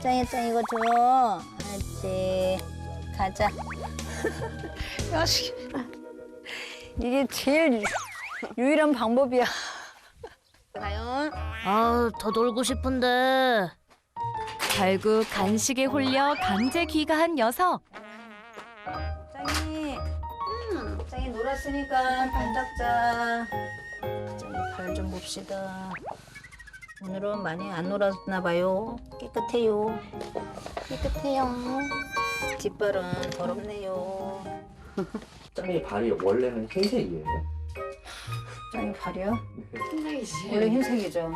짱이 이거 줘. 알았지. 가자. 야식. 이게 제일 유일한 방법이야. 가요. 아, 더 놀고 싶은데. 결국 간식에 홀려 강제 귀가한 녀석. 짱이 놀았으니까 발 닦자. 짱이 발 좀 봅시다. 오늘은 많이 안 놀았나 봐요. 깨끗해요. 뒷발은 더럽네요. 짱이 발이 원래는 흰색이에요. 짱이 발이요? 흰색이지. 원래 흰색이죠.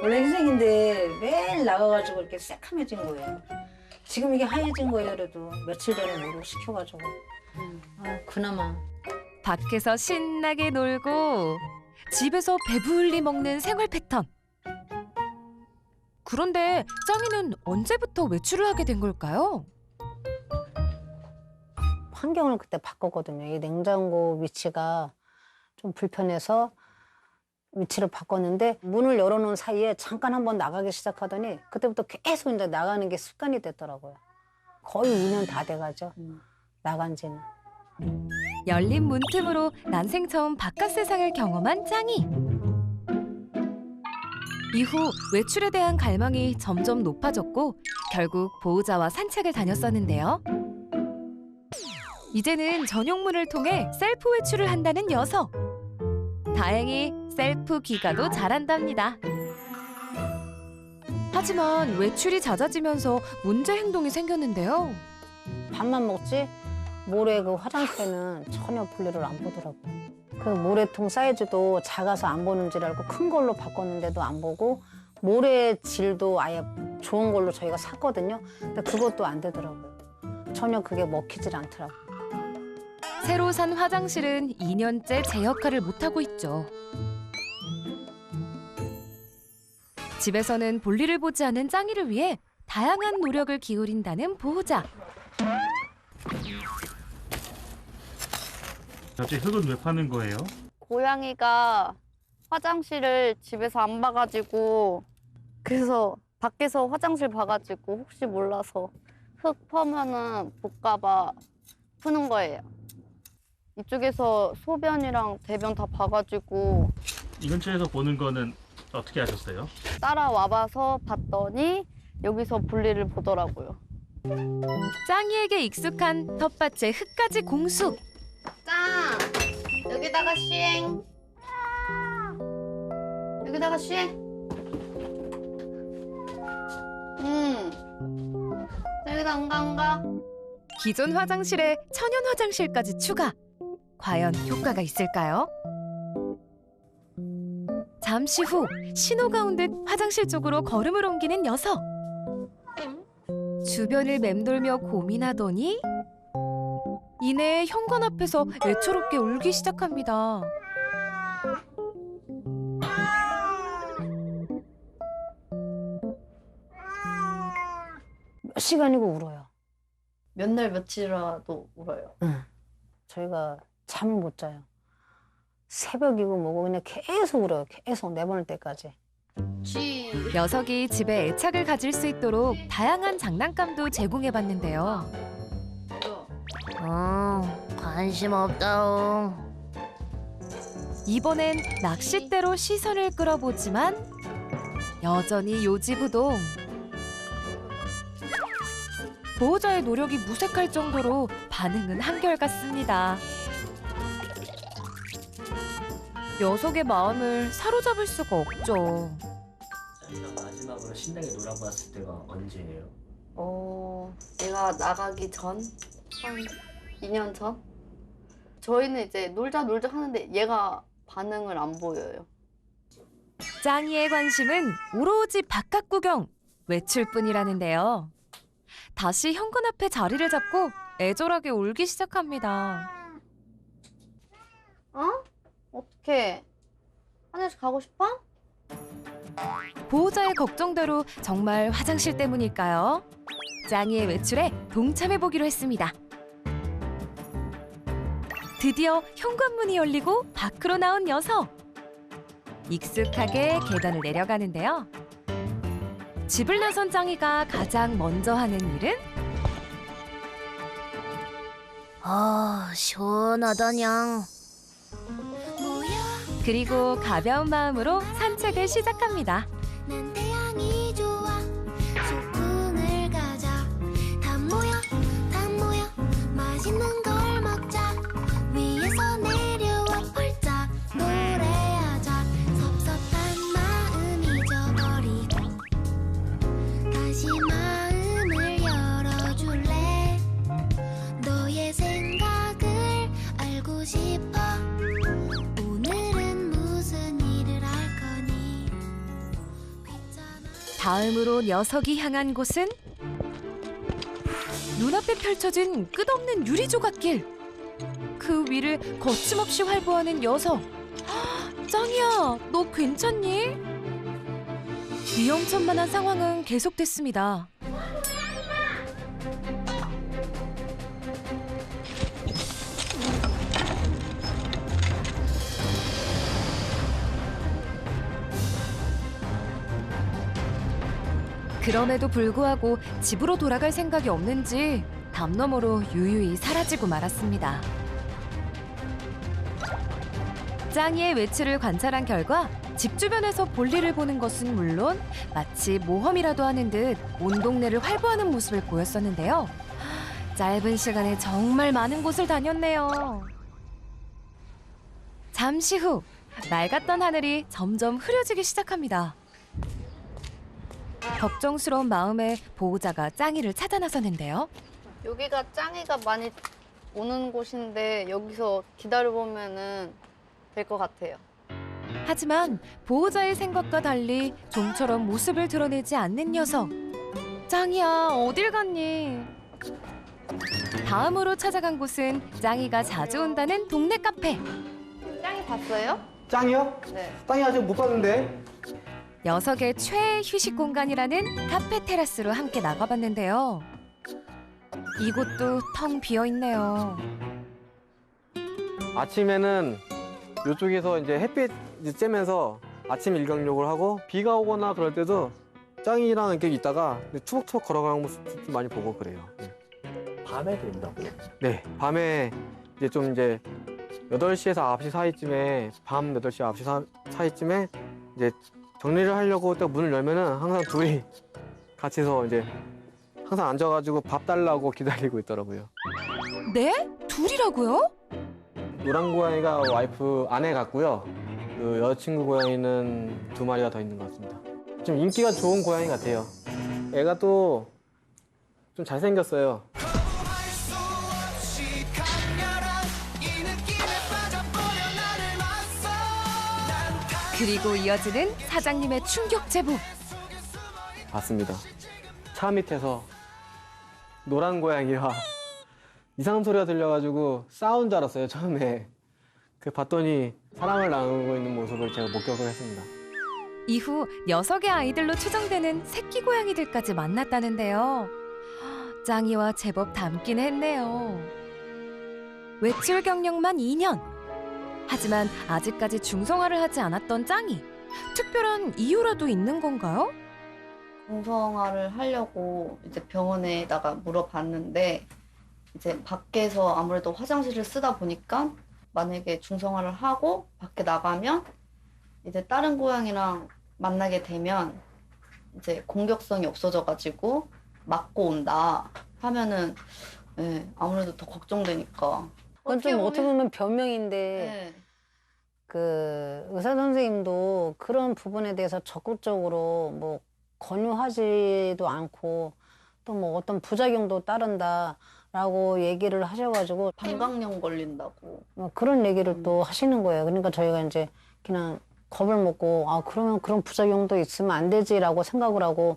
원래 흰색인데 매일 나가가지고 이렇게 새카매진 거예요. 지금 이게 하얘진 거예요. 그래도 며칠 전에 뭐로 시켜가지고. 아, 그나마. 밖에서 신나게 놀고 집에서 배불리 먹는 생활 패턴. 그런데 짱이는 언제부터 외출을 하게 된 걸까요? 환경을 그때 바꿨거든요. 이 냉장고 위치가 좀 불편해서 위치를 바꿨는데 문을 열어놓은 사이에 잠깐 한번 나가기 시작하더니 그때부터 계속 이제 나가는 게 습관이 됐더라고요. 거의 2년 다 돼가죠. 나간 지는. 열린 문틈으로 난생 처음 바깥 세상을 경험한 짱이. 이후 외출에 대한 갈망이 점점 높아졌고 결국 보호자와 산책을 다녔었는데요. 이제는 전용문을 통해 셀프 외출을 한다는 녀석. 다행히 셀프 귀가도 잘한답니다. 하지만 외출이 잦아지면서 문제 행동이 생겼는데요. 밥만 먹지 모래 그 화장실에는 전혀 볼일을 안 보더라고요. 그 모래통 사이즈도 작아서 안 보는 줄 알고 큰 걸로 바꿨는데도 안 보고 모래 질도 아예 좋은 걸로 저희가 샀거든요. 근데 그것도 안 되더라고요. 전혀 그게 먹히질 않더라고요. 새로 산 화장실은 2년째 제 역할을 못하고 있죠. 집에서는 볼일을 보지 않은 짱이를 위해 다양한 노력을 기울인다는 보호자. 갑자기 흙은 왜 파는 거예요? 고양이가 화장실을 집에서 안 봐가지고 그래서 밖에서 화장실 봐가지고 혹시 몰라서 흙 퍼면은 볼까봐 푸는 거예요. 이쪽에서 소변이랑 대변 다 봐가지고 이 근처에서 보는 거는 어떻게 하셨어요? 따라와봐서 봤더니 여기서 볼일을 보더라고요. 짱이에게 익숙한 텃밭의 흙까지 공수. 짱! 여기다가 시행! 여기다가 시행! 여기다 응가. 기존 화장실에 천연 화장실까지 추가. 과연 효과가 있을까요? 잠시 후 신호가 온 듯 화장실 쪽으로 걸음을 옮기는 녀석. 주변을 맴돌며 고민하더니 이내 현관 앞에서 애처롭게 울기 시작합니다. 몇 시간이고 울어요. 몇 날 며칠이라도 울어요. 저희가 잠을 못 자요. 새벽이고 뭐고 그냥 계속 울어요. 계속 내보낼 때까지. 녀석이 집에 애착을 가질 수 있도록 다양한 장난감도 제공해봤는데요. 관심 없다옹. 이번엔 낚싯대로 시선을 끌어보지만 여전히 요지부동. 보호자의 노력이 무색할 정도로 반응은 한결같습니다. 녀석의 마음을 사로잡을 수가 없죠. 짱이가 마지막으로 신나게 놀아봤을 때가 언제예요? 얘가 나가기 전? 한 2년 전? 저희는 이제 놀자 하는데 얘가 반응을 안 보여요. 짱이의 관심은 오로지 바깥 구경, 외출뿐이라는데요. 다시 현관 앞에 자리를 잡고 애절하게 울기 시작합니다. 어떡해. 화장실 가고 싶어? 보호자의 걱정대로 정말 화장실 때문일까요? 짱이의 외출에 동참해보기로 했습니다. 드디어 현관문이 열리고 밖으로 나온 녀석. 익숙하게 계단을 내려가는데요. 집을 나선 짱이가 가장 먼저 하는 일은 아, 시원하다냥. 그리고 가벼운 마음으로 산책을 시작합니다. 난 태양이 좋아 소풍을 가자 다 모여 맛있는 걸 먹자 위에서 내려와 펄짝 노래하자 섭섭한 마음 잊어버리고 다시 마음을 열어줄래 너의 생각을 알고 싶어 오늘은 무슨 일을 할 거니 다음으로 녀석이 향한 곳은 눈앞에 펼쳐진 끝없는 유리 조각길. 그 위를 거침없이 활보하는 녀석. 헉, 짱이야, 너 괜찮니? 위험천만한 상황은 계속됐습니다. 그럼에도 불구하고 집으로 돌아갈 생각이 없는지 담 너머로 유유히 사라지고 말았습니다. 짱이의 외출을 관찰한 결과 집 주변에서 볼일을 보는 것은 물론 마치 모험이라도 하는 듯 온 동네를 활보하는 모습을 보였었는데요. 짧은 시간에 정말 많은 곳을 다녔네요. 잠시 후 맑았던 하늘이 점점 흐려지기 시작합니다. 걱정스러운 마음에 보호자가 짱이를 찾아 나섰는데요. 여기가 짱이가 많이 오는 곳인데 여기서 기다려보면은 될 것 같아요. 하지만 보호자의 생각과 달리 좀처럼 모습을 드러내지 않는 녀석. 짱이야, 어딜 갔니? 다음으로 찾아간 곳은 짱이가 자주 온다는 동네 카페. 짱이 봤어요? 짱이요? 네. 짱이 아직 못 봤는데. 녀석의 최애 휴식 공간이라는 카페 테라스로 함께 나가봤는데요. 이곳도 텅 비어 있네요. 아침에는 이쪽에서 이제 햇빛 쬐면서 아침 일광욕을 하고 비가 오거나 그럴 때도 짱이랑 이렇게 있다가 투벅투벅 걸어가는 모습 좀 많이 보고 그래요. 네. 밤에도 온다고요? 네, 밤에 이제 8시에서 9시 사이쯤에 밤 8시, 9시 사이쯤에 이제 정리를 하려고 딱 문을 열면은 항상 둘이 같이서 이제 항상 앉아가지고 밥 달라고 기다리고 있더라고요. 네? 둘이라고요? 노란 고양이가 와이프 아내 같고요. 그 여자친구 고양이는 2마리가 더 있는 것 같습니다. 좀 인기가 좋은 고양이 같아요. 애가 또 좀 잘생겼어요. 그리고 이어지는 사장님의 충격 제보. 봤습니다. 차 밑에서 노란 고양이와 이상한 소리가 들려가지고 싸운 줄 알았어요, 처음에. 봤더니 사랑을 나누고 있는 모습을 제가 목격을 했습니다. 이후 녀석의 아이들로 추정되는 새끼 고양이들까지 만났다는데요. 짱이와 제법 닮긴 했네요. 외출 경력만 2년. 하지만 아직까지 중성화를 하지 않았던 짱이. 특별한 이유라도 있는 건가요? 중성화를 하려고 이제 병원에다가 물어봤는데 이제 밖에서 아무래도 화장실을 쓰다 보니까 만약에 중성화를 하고 밖에 나가면 이제 다른 고양이랑 만나게 되면 이제 공격성이 없어져가지고 맞고 온다 하면은 네, 아무래도 더 걱정되니까. 그건 좀 어떻게 보면 변명인데 네. 그 의사 선생님도 그런 부분에 대해서 적극적으로 뭐 권유하지도 않고 또 뭐 어떤 부작용도 따른다라고 얘기를 하셔가지고 방광염 걸린다고. 뭐 그런 얘기를 또 하시는 거예요. 그러니까 저희가 이제 그냥 겁을 먹고 아 그러면 그런 부작용도 있으면 안 되지라고 생각을 하고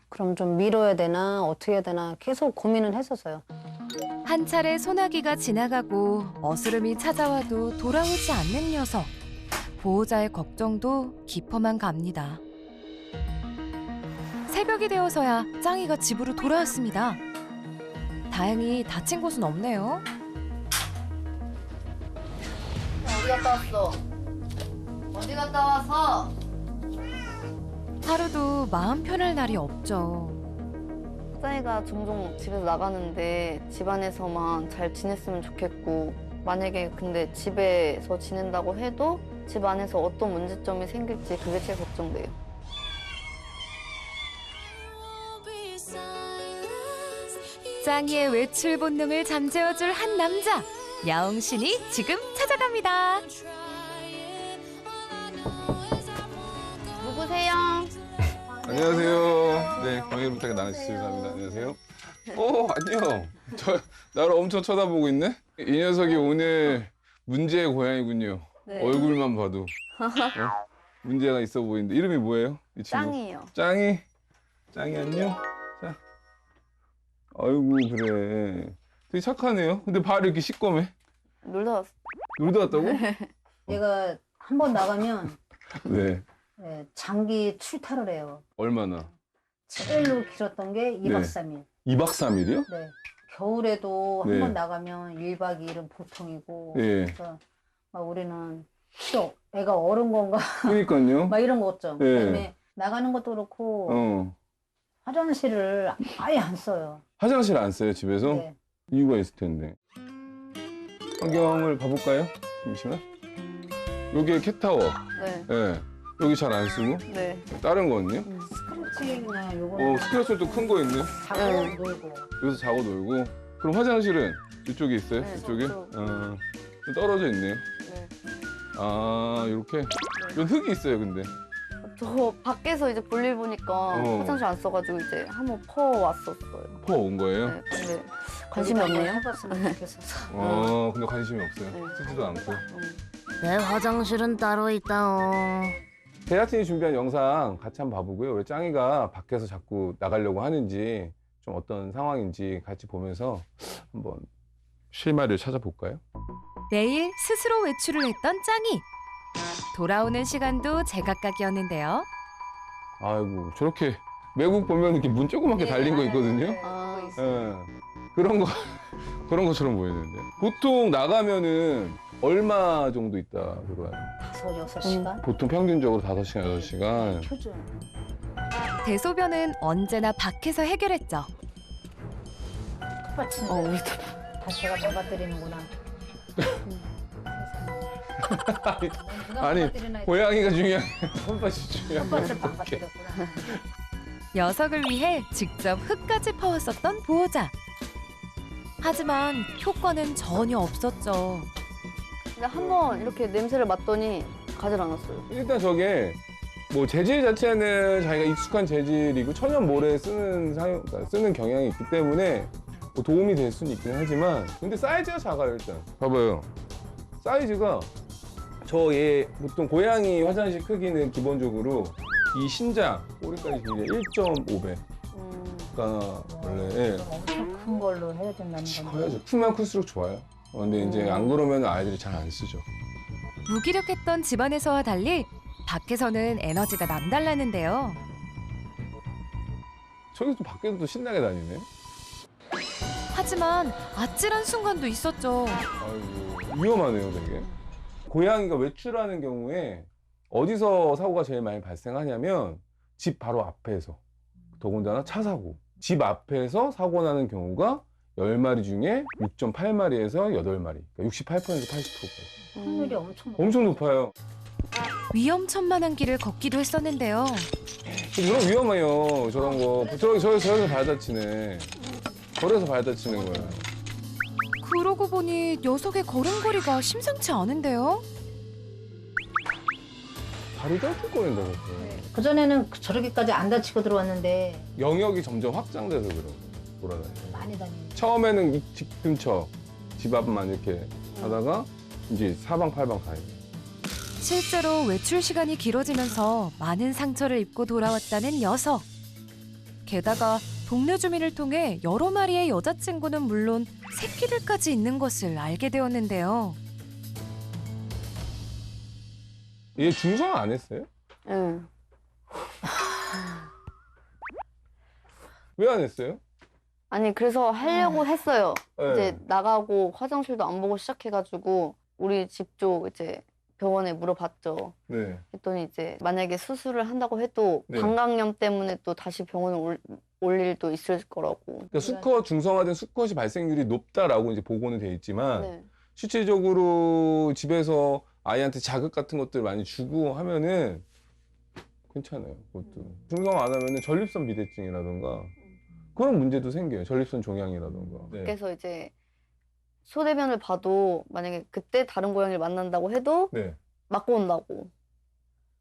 그럼 좀 미뤄야 되나 어떻게 해야 되나 계속 고민을 했었어요. 한 차례 소나기가 지나가고 어스름이 찾아와도 돌아오지 않는 녀석. 보호자의 걱정도 깊어만 갑니다. 새벽이 되어서야 짱이가 집으로 돌아왔습니다. 다행히 다친 곳은 없네요. 어디 갔다 왔어? 어디 갔다 와서? 하루도 마음 편할 날이 없죠. 짱이가 종종 집에서 나가는데 집안에서만 잘 지냈으면 좋겠고, 만약에 근데 집에서 지낸다고 해도 집 안에서 어떤 문제점이 생길지 그게 제일 걱정돼요. 짱이의 외출 본능을 잠재워줄 한 남자. 야옹신이 지금 찾아갑니다. 누구세요? 안녕하세요. 네, 광일 부탁에 나눠주시기 바랍니다. 안녕하세요. 안녕. 나를 엄청 쳐다보고 있네? 이 녀석이 오늘 문제의 고양이군요. 네. 얼굴만 봐도. 문제가 있어 보이는데. 이름이 뭐예요? 이 친구? 짱이에요. 짱이? 짱이 안녕? 자. 아이고, 그래. 되게 착하네요. 근데 발이 이렇게 시꺼매. 놀다 왔어. 놀다 왔다고? 얘가 한 번 나가면 네. 예, 장기 출타를 해요. 얼마나? 제일로 길었던 게 2박 네. 3일. 2박 3일이요? 네. 겨울에도 네. 한 번 나가면 1박 2일은 보통이고. 예. 그래서 막 우리는 애가 어른 건가 그니까요. 막 이런 거 없죠. 네. 그다음에 나가는 것도 그렇고 화장실을 아예 안 써요. 화장실 안 써요, 집에서? 네. 이유가 있을 텐데. 환경을 봐볼까요? 잠시만. 여기에 캣타워. 네. 예. 여기 잘 안 쓰고. 네. 다른 거는요? 스크래치나 요거는 스크래쳐도 큰 거 있네. 자고 네. 놀고. 여기서 자고 놀고. 그럼 화장실은 이쪽에 있어요? 네, 이쪽에? 저쪽. 좀 떨어져 있네요. 네. 아, 이렇게. 이건 흙이 있어요, 근데. 저 밖에서 이제 볼일 보니까 화장실 안 써가지고 이제 한번 퍼 왔었어요. 퍼 온 거예요? 네. 근데 관심이 없네요. 해봤으면 좋겠어서. 근데 관심이 없어요. 네. 쓰지도 않고. 내 화장실은 따로 있다오. 제작진이 준비한 영상 같이 한번 봐보고요. 왜 짱이가 밖에서 자꾸 나가려고 하는지, 좀 어떤 상황인지 같이 보면서 한번 실마리를 찾아볼까요? 매일 스스로 외출을 했던 짱이. 돌아오는 시간도 제각각이었는데요. 아이고, 저렇게 외국 보면 이렇게 문 조그맣게 달린 거 있거든요. 아, 예. 그런 것처럼 보이는데. 보통 나가면은 얼마 정도 있다 들어와요? 5-6시간? 보통 평균적으로 5시간, 6시간. 표준. 대소변은 언제나 밖에서 해결했죠. 텃밭인데 우리도. 다 제가 잡아드리는구나. 아니, 고양이가 중요한 텃밭이 중요한 텃밭을 거야. 망가뜨렸구나. 녀석을 위해 직접 흙까지 퍼왔었던 보호자. 하지만 효과는 전혀 없었죠. 근데 한번 이렇게 냄새를 맡더니 가질 않았어요. 일단 저게 뭐 재질 자체는 자기가 익숙한 재질이고 천연 모래 그러니까 쓰는 경향이 있기 때문에 뭐 도움이 될 수는 있긴 하지만 근데 사이즈가 작아요 일단. 봐봐요. 사이즈가 저 얘 보통 고양이 화장실 크기는 기본적으로 이 신장 꼬리까지 길이가 1.5배. 그러니까 원래 예. 엄청 큰 걸로 해야 된다는 건데. 커야죠. 크면 클수록 좋아요. 근데 이제 안 그러면 아이들이 잘 안 쓰죠. 무기력했던 집안에서와 달리 밖에서는 에너지가 남달랐는데요. 저기 또 밖에서 또 신나게 다니네. 하지만 아찔한 순간도 있었죠. 아이고 위험하네요 되게. 고양이가 외출하는 경우에 어디서 사고가 제일 많이 발생하냐면 집 바로 앞에서 더군다나 차 사고 집 앞에서 사고 나는 경우가 10마리 중에 6.8마리에서 8마리 그러니까 68% 80%까지 확률이 엄청 높아요. 위험천만한 길을 걷기도 했었는데요. 그럼 위험해요 저런 거. 저기서 발 다치네. 걸어서 발 다치는 거야. 그러고 보니 녀석의 걸음걸이가 심상치 않은데요. 발이 떨쭉거린다 그거. 그전에는 저렇게까지 안 다치고 들어왔는데 영역이 점점 확장돼서 그래. 돌아다녀. 많이 다니는. 처음에는 이 집 근처 집 앞만 이렇게 하다가 이제 사방팔방 다 있네. 실제로 외출 시간이 길어지면서 많은 상처를 입고 돌아왔다는 녀석. 게다가 동네 주민을 통해 여러 마리의 여자친구는 물론 새끼들까지 있는 것을 알게 되었는데요. 얘 중성 안 했어요? 응. 왜 안 했어요? 아니 그래서 하려고 했어요. 네. 이제 나가고 화장실도 안 보고 시작해가지고 우리 집 쪽 이제 병원에 물어봤죠. 네. 했더니 이제 만약에 수술을 한다고 해도 네. 방광염 때문에 또 다시 병원에 올 일도 있을 거라고. 그러니까 수컷 중성화된 수컷이 발생률이 높다라고 이제 보고는 돼 있지만 네. 실질적으로 집에서 아이한테 자극 같은 것들 많이 주고 하면은 괜찮아요. 그것도 중성화 안 하면은 전립선 비대증이라던가 그런 문제도 생겨요. 전립선 종양이라던가. 네. 그래서 이제 소대변을 봐도 만약에 그때 다른 고양이를 만난다고 해도 네. 맞고 온다고.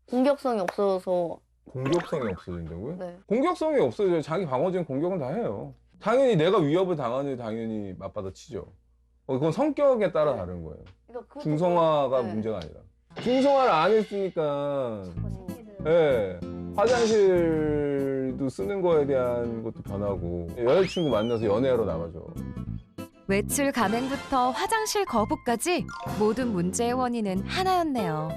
공격성이 없어서. 공격성이 없어진다고요? 네. 공격성이 없어져요. 자기 방어적인 공격은 다 해요. 당연히 내가 위협을 당하는 당연히 맞받아치죠. 그건 성격에 따라 다른 거예요. 그러니까 그것도 중성화가 네. 문제가 아니라. 중성화를 안 했으니까 네. 화장실도 쓰는 거에 대한 것도 변하고 여자친구 만나서 연애하러 나가죠. 외출 감행부터 화장실 거부까지 모든 문제의 원인은 하나였네요.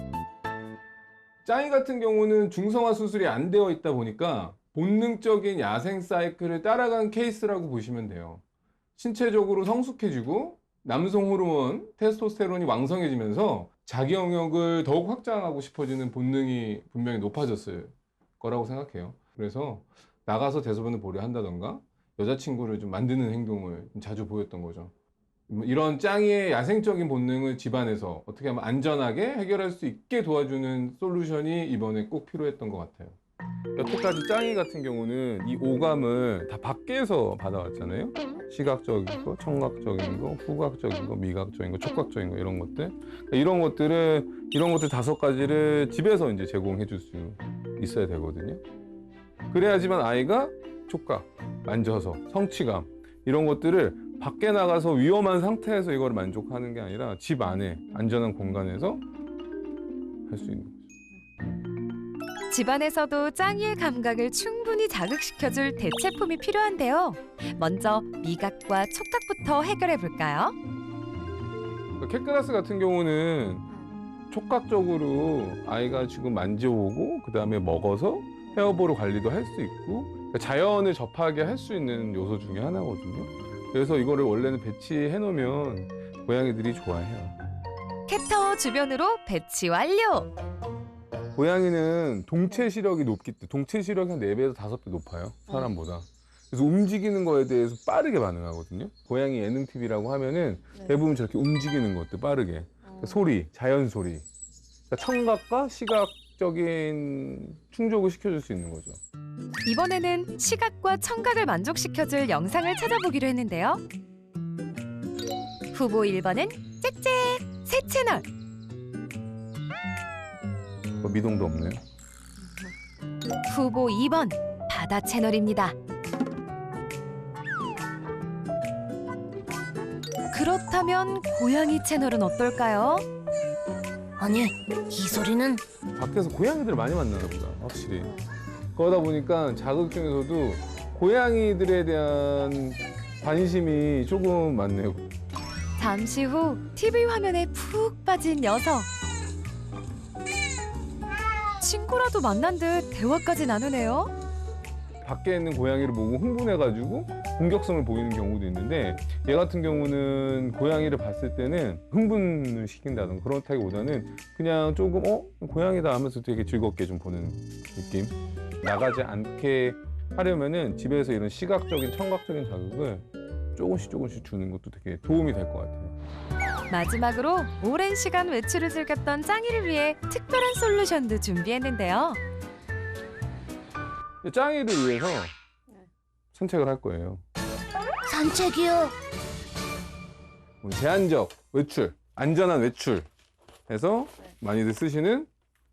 짱이 같은 경우는 중성화 수술이 안 되어 있다 보니까 본능적인 야생 사이클을 따라간 케이스라고 보시면 돼요. 신체적으로 성숙해지고 남성 호르몬 테스토스테론이 왕성해지면서 자기 영역을 더욱 확장하고 싶어지는 본능이 분명히 높아졌을 거라고 생각해요. 그래서 나가서 대소변을 보려 한다던가 여자친구를 좀 만드는 행동을 좀 자주 보였던 거죠. 이런 짱이의 야생적인 본능을 집안에서 어떻게 하면 안전하게 해결할 수 있게 도와주는 솔루션이 이번에 꼭 필요했던 것 같아요. 여태까지 짱이 같은 경우는 이 오감을 다 밖에서 받아왔잖아요. 시각적인 거, 청각적인 거, 후각적인 거, 미각적인 거, 촉각적인 거 이런 것들. 이런 것들 5가지를 집에서 이제 제공해 줄 수 있어야 되거든요. 그래야지만 아이가 촉각, 만져서 성취감 이런 것들을 밖에 나가서 위험한 상태에서 이걸 만족하는 게 아니라 집 안에 안전한 공간에서 할 수 있는 거죠. 집안에서도 짱이의 감각을 충분히 자극시켜줄 대체품이 필요한데요. 먼저 미각과 촉각부터 해결해 볼까요? 캣그라스 같은 경우는 촉각적으로 아이가 지금 만져보고 그 다음에 먹어서 헤어보로 관리도 할 수 있고 자연을 접하게 할 수 있는 요소 중에 하나거든요. 그래서 이거를 원래는 배치해 놓으면 고양이들이 좋아해요. 캣타워 주변으로 배치 완료! 고양이는 동체 시력이 높기 때문에 동체 시력이 한 4배에서 5배 높아요. 사람보다. 그래서 움직이는 거에 대해서 빠르게 반응하거든요. 고양이 예능 TV라고 하면은 대부분 저렇게 움직이는 것들 빠르게. 소리, 자연 소리. 그러니까 청각과 시각적인 충족을 시켜줄 수 있는 거죠. 이번에는 시각과 청각을 만족시켜줄 영상을 찾아보기로 했는데요. 후보 1번은 짹짹 새 채널. 미동도 없네요. 후보 2번 바다 채널입니다. 그렇다면 고양이 채널은 어떨까요? 아니, 이 소리는 밖에서 고양이들을 많이 만나나 보다, 확실히. 그러다 보니까 자극 중에서도 고양이들에 대한 관심이 조금 많네요. 잠시 후 TV 화면에 푹 빠진 녀석. 친구라도 만난 듯 대화까지 나누네요. 밖에 있는 고양이를 보고 흥분해가지고 공격성을 보이는 경우도 있는데 얘 같은 경우는 고양이를 봤을 때는 흥분을 시킨다든가 그렇다기보다는 그냥 조금 고양이다 하면서 되게 즐겁게 좀 보는 느낌. 나가지 않게 하려면은 집에서 이런 시각적인 청각적인 자극을 조금씩 주는 것도 되게 도움이 될 것 같아요. 마지막으로 오랜 시간 외출을 즐겼던 짱이를 위해 특별한 솔루션도 준비했는데요. 짱이를 위해서 산책을 할 거예요. 산책이요. 제한적 외출, 안전한 외출 해서 많이들 쓰시는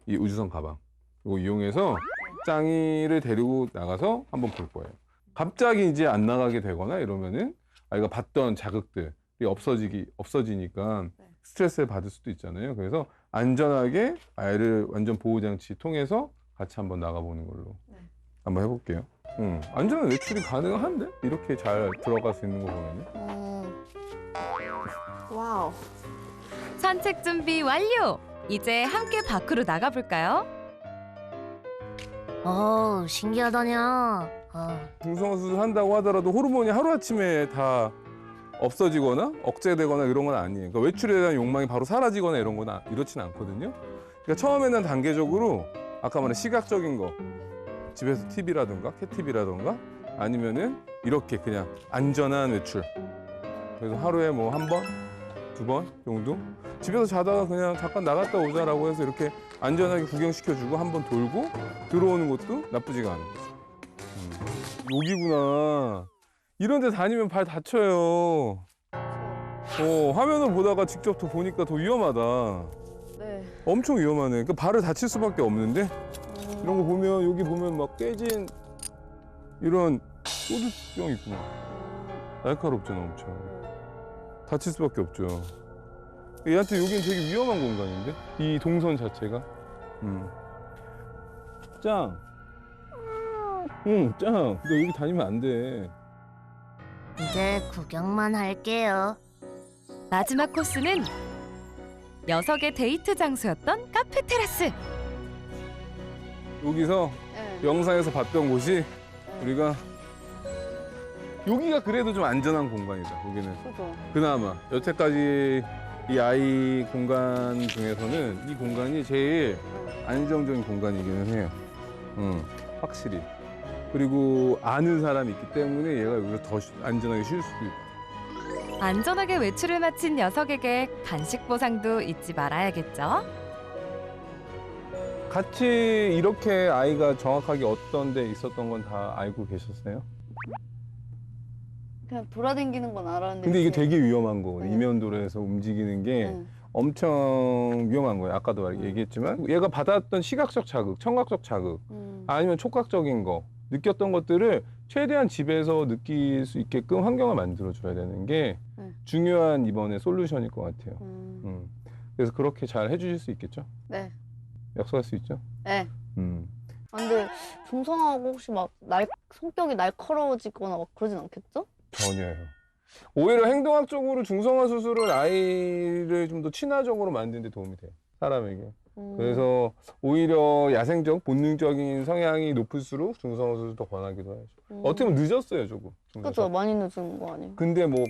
이 우주선 가방 이거 이용해서 짱이를 데리고 나가서 한번 볼 거예요. 갑자기 이제 안 나가게 되거나 이러면은 아이가 봤던 자극들이 없어지니까 스트레스를 받을 수도 있잖아요. 그래서 안전하게 아이를 완전 보호장치 통해서 같이 한번 나가보는 걸로 한번 해볼게요. 안전한 외출이 가능한데? 이렇게 잘 들어갈 수 있는 거 보면요. 와우. 산책 준비 완료! 이제 함께 밖으로 나가볼까요? 신기하다냐. 중성화 수술 한다고 하더라도 호르몬이 하루아침에 다 없어지거나 억제되거나 이런 건 아니에요. 그러니까 외출에 대한 욕망이 바로 사라지거나 이런 건 이렇진 않거든요. 그러니까 처음에는 단계적으로 아까 말한 시각적인 거, 집에서 TV라든가 캣TV라든가 아니면은 이렇게 그냥 안전한 외출. 그래서 하루에 뭐 1번, 2번 정도 집에서 자다가 그냥 잠깐 나갔다 오자라고 해서 이렇게 안전하게 구경시켜주고 1번 돌고 들어오는 것도 나쁘지가 않은 거죠. 여기구나. 이런 데 다니면 발 다쳐요. 화면을 보다가 직접 더 보니까 더 위험하다. 네. 엄청 위험하네. 그러니까 발을 다칠 수밖에 없는데 이런 거 보면 여기 보면 막 깨진 이런 소주병 있구나. 날카롭잖아 엄청. 다칠 수밖에 없죠. 얘한테 여기는 되게 위험한 공간인데 이 동선 자체가. 짱. 응, 짱. 너 여기 다니면 안 돼. 이제 구경만 할게요. 마지막 코스는 녀석의 데이트 장소였던 카페 테라스. 여기서 네. 영상에서 봤던 곳이 우리가 여기가 그래도 좀 안전한 공간이다. 여기는 그죠. 그나마 여태까지 이 아이 공간 중에서는 이 공간이 제일 안정적인 공간이기는 해요. 확실히. 그리고 아는 사람이 있기 때문에 얘가 여기서 더 안전하게 쉴 수도 있고. 안전하게 외출을 마친 녀석에게 간식 보상도 잊지 말아야겠죠? 같이 이렇게 아이가 정확하게 어떤 데 있었던 건 다 알고 계셨어요? 그냥 돌아다니는 건 알았는데. 근데 이게 이제- 되게 위험한 거거든요. 네. 이면도로에서 움직이는 게 네. 엄청 위험한 거예요. 아까도 얘기했지만 얘가 받았던 시각적 자극, 청각적 자극 아니면 촉각적인 거 느꼈던 것들을 최대한 집에서 느낄 수 있게끔 환경을 만들어줘야 되는 게 네. 중요한 이번에 솔루션일 것 같아요. 음. 그래서 그렇게 잘 해주실 수 있겠죠? 네. 약속할 수 있죠? 네. 음. 아, 근데 중성하고 혹시 막 성격이 날카로워지거나 막 그러진 않겠죠? 전혀요. 오히려 행동학적으로 중성화 수술은 아이를 좀 더 친화적으로 만드는 데 도움이 돼요. 사람에게. 그래서 오히려 야생적, 본능적인 성향이 높을수록 중성화 수술 더 권하기도 하죠. 어떻게 보면 늦었어요, 조금. 그죠. 많이 늦은 거 아니에요? 근데 뭐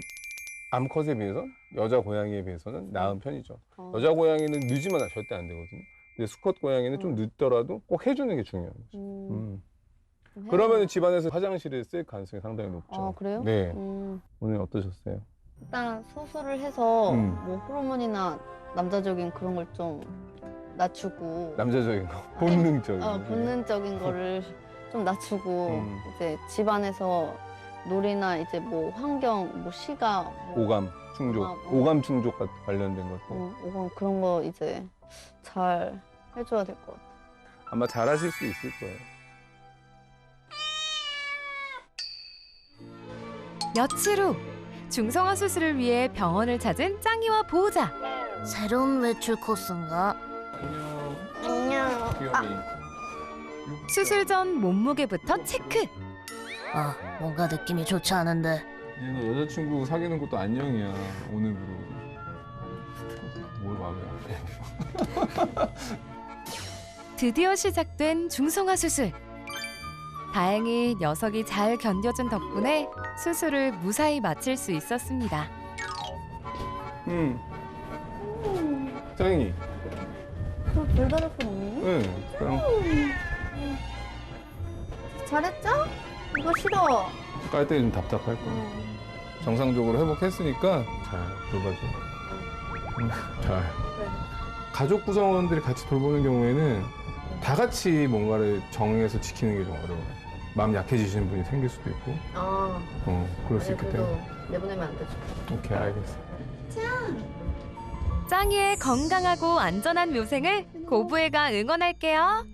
암컷에 비해서 여자 고양이에 비해서는 나은 편이죠. 어. 여자 고양이는 늦으면 절대 안 되거든요. 근데 수컷 고양이는 좀 늦더라도 꼭 해주는 게 중요한 거죠. 좀 해야 그러면 돼요. 집안에서 화장실을 쓸 가능성이 상당히 높죠. 아, 그래요? 네. 오늘 어떠셨어요? 일단 수술을 해서 음. 뭐 호르몬이나 남자적인 그런 걸 좀 낮추고 남자적인 거, 본능적인 거. 본능적인 거를 좀 낮추고 이제 집안에서 놀이나 이제 뭐 환경, 뭐 시각, 뭐 오감 충족, 오감 충족 관련된 것들. 오감 그런 거 이제 잘 해줘야 될 것 같아요. 아마 잘하실 수 있을 거예요. 며칠 후 중성화 수술을 위해 병원을 찾은 짱이와 보호자. 새로운 외출 코스인가? 안녕. 귀염이. 수술 전 몸무게부터 체크. 뭔가 느낌이 좋지 않은데. 얘는 여자친구 사귀는 것도 안녕이야. 오늘부로. 뭘 마음에 안 해. 드디어 시작된 중성화 수술. 다행히 녀석이 잘 견뎌준 덕분에 수술을 무사히 마칠 수 있었습니다. 짱이. 저 별다를 건 없니? 응. 그럼 잘했죠? 이거 싫어. 깔 때 좀 답답할 거야. 정상적으로 회복했으니까 잘 돌봐줘. 잘. 가족 구성원들이 같이 돌보는 경우에는 다 같이 뭔가를 정해서 지키는 게 좀 어려워요. 마음 약해지시는 분이 생길 수도 있고. 그럴 수 있기 때문에. 내보내면 안 되죠. 오케이, 알겠어. 짱이의 건강하고 안전한 묘생을 고부애가 응원할게요.